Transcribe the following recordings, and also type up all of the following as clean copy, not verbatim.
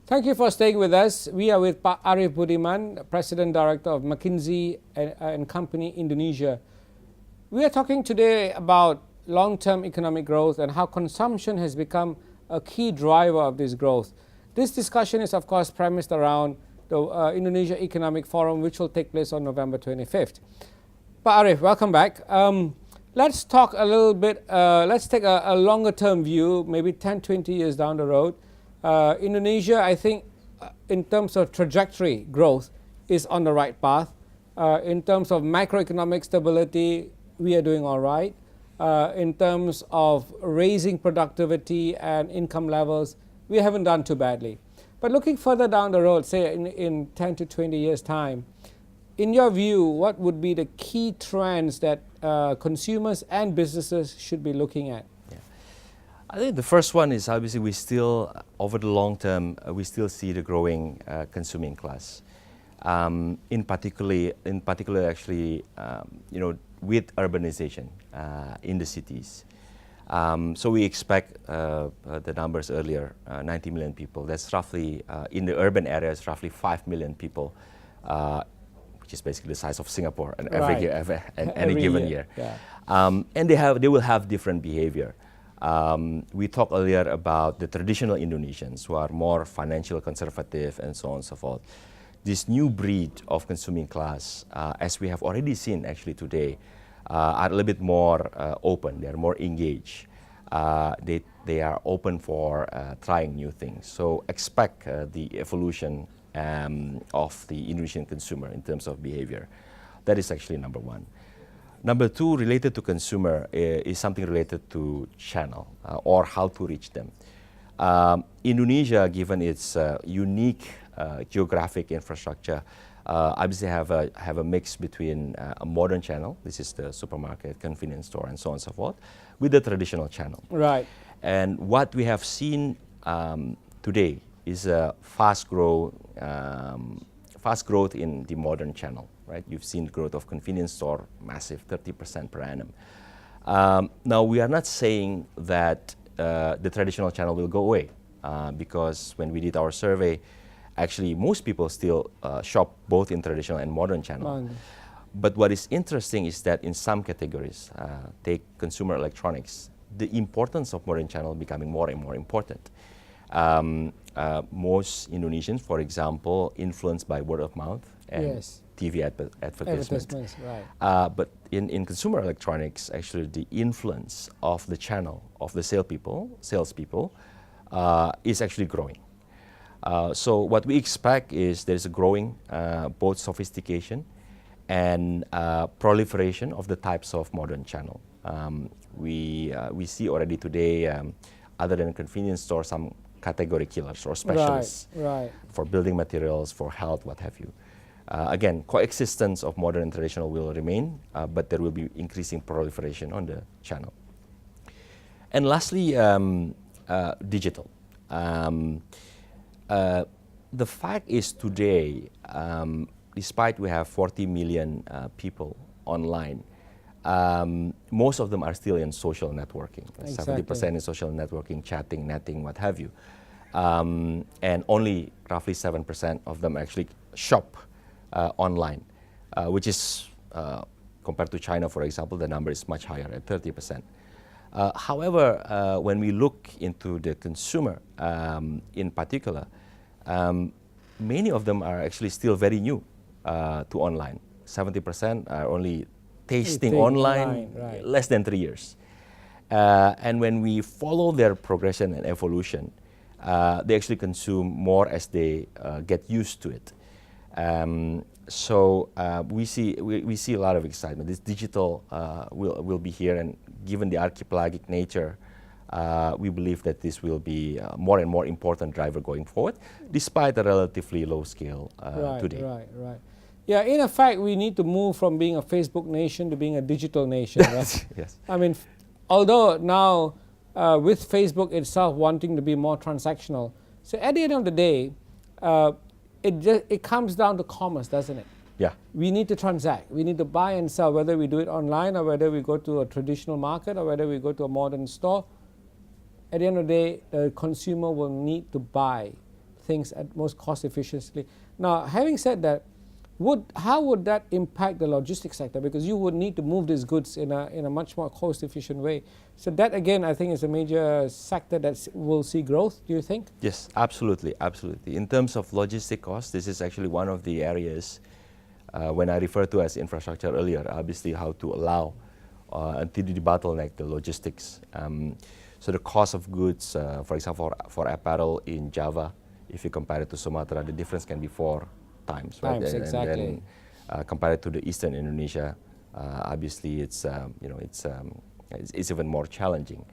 Thank you for staying with us. We are with Arief Budiman, President Director of McKinsey and Company Indonesia. We are talking today about long-term economic growth and how consumption has become a key driver of this growth. This discussion is, of course, premised around the Indonesia Economic Forum, which will take place on November 25th. But Arief, welcome back. Let's talk a little bit, let's take a longer-term view, maybe 10, 20 years down the road. Indonesia, I think, in terms of trajectory growth, is on the right path. In terms of macroeconomic stability, we are doing all right. In terms of raising productivity and income levels, we haven't done too badly. But looking further down the road, say in 10 to 20 years' time, in your view, what would be the key trends that consumers and businesses should be looking at? I think the first one is obviously we still, over the long term, we still see the growing consuming class. In particular, actually, with urbanization in the cities. So we expect the numbers earlier, 90 million people. That's roughly, in the urban areas, roughly 5 million people, which is basically the size of Singapore and any given year. Yeah. And they will have different behavior. We talked earlier about the traditional Indonesians who are more financial conservative and so on and so forth. This new breed of consuming class, as we have already seen actually today, are a little bit more open. They are more engaged. They are open for trying new things. So expect the evolution of the Indonesian consumer in terms of behavior. That is actually number one. Number two, related to consumer, is something related to channel or how to reach them. Indonesia, given its unique geographic infrastructure, obviously have a mix between a modern channel, this is the supermarket, convenience store, and so on and so forth, with the traditional channel. Right. And what we have seen today is a fast growth in the modern channel. Right? You've seen growth of convenience store, massive, 30% per annum. Now, we are not saying that the traditional channel will go away, because when we did our survey, actually most people still shop both in traditional and modern channel. But what is interesting is that in some categories, take consumer electronics, the importance of modern channel becoming more and more important. Most Indonesians, for example, influenced by word of mouth and TV advertisements. Right. But in consumer electronics, actually the influence of the channel of the salespeople is actually growing. So what we expect is there is a growing both sophistication and proliferation of the types of modern channel. We see already today, other than convenience store, some category killers or specialists for building materials, for health, what have you. Again, coexistence of modern and traditional will remain, but there will be increasing proliferation on the channel. And lastly, digital. The fact is today, despite we have 40 million people online, most of them are still in social networking. Exactly. 70% in social networking, chatting, netting, what have you. And only roughly 7% of them actually shop online, which is, compared to China, for example, the number is much higher at 30%. However, when we look into the consumer in particular, many of them are actually still very new to online. 70% are only tasting online less than 3 years. And when we follow their progression and evolution, they actually consume more as they get used to it. So we see a lot of excitement. This digital will be here, and given the archipelagic nature, we believe that this will be more and more important driver going forward, despite a relatively low scale today. Right. Yeah, in effect, we need to move from being a Facebook nation to being a digital nation, right? Yes. I mean, although now with Facebook itself wanting to be more transactional, so at the end of the day, it comes down to commerce, doesn't it? Yeah. We need to transact. We need to buy and sell, whether we do it online or whether we go to a traditional market or whether we go to a modern store. At the end of the day, the consumer will need to buy things at most cost efficiently. Now, having said that, how would that impact the logistics sector? Because you would need to move these goods in a much more cost efficient way. So that again, I think is a major sector that will see growth. Do you think? Yes, absolutely, absolutely. In terms of logistic costs, this is actually one of the areas when I refer to as infrastructure earlier, obviously how to allow and to debottleneck the logistics. So the cost of goods, for example, for apparel in Java, if you compare it to Sumatra, the difference can be 4 times, right? Exactly. And then compared to the Eastern Indonesia, obviously it's even more challenging.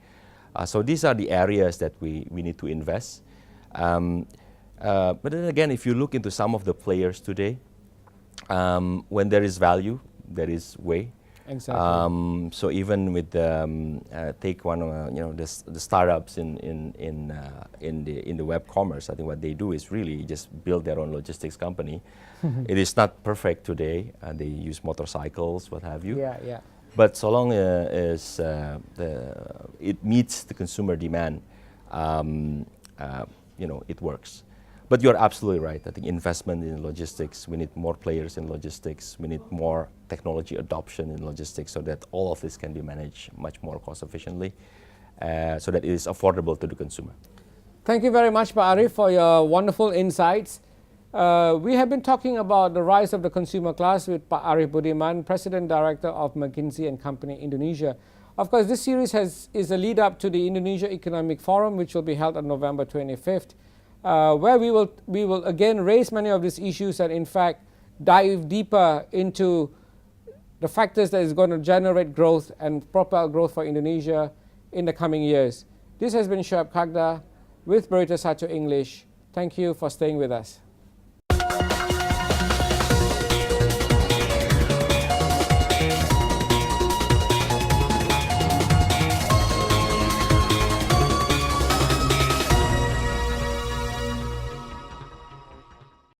So these are the areas that we need to invest. But then again, if you look into some of the players today, when there is value, there is way. Exactly. So even with take one, the startups in the web commerce, I think what they do is really just build their own logistics company. It is not perfect today. They use motorcycles, what have you. Yeah. But so long as it meets the consumer demand, it works. But you're absolutely right. I think investment in logistics, we need more players in logistics. We need more technology adoption in logistics so that all of this can be managed much more cost efficiently, so that it is affordable to the consumer. Thank you very much, Pak Arief, for your wonderful insights. We have been talking about the rise of the consumer class with Pak Arief Budiman, President Director of McKinsey and Company Indonesia. Of course, this series is a lead up to the Indonesia Economic Forum, which will be held on November 25th. Where we will again raise many of these issues and in fact dive deeper into the factors that is going to generate growth and propel growth for Indonesia in the coming years. This has been Shoeb Kagda with Berita Sacho English. Thank you for staying with us.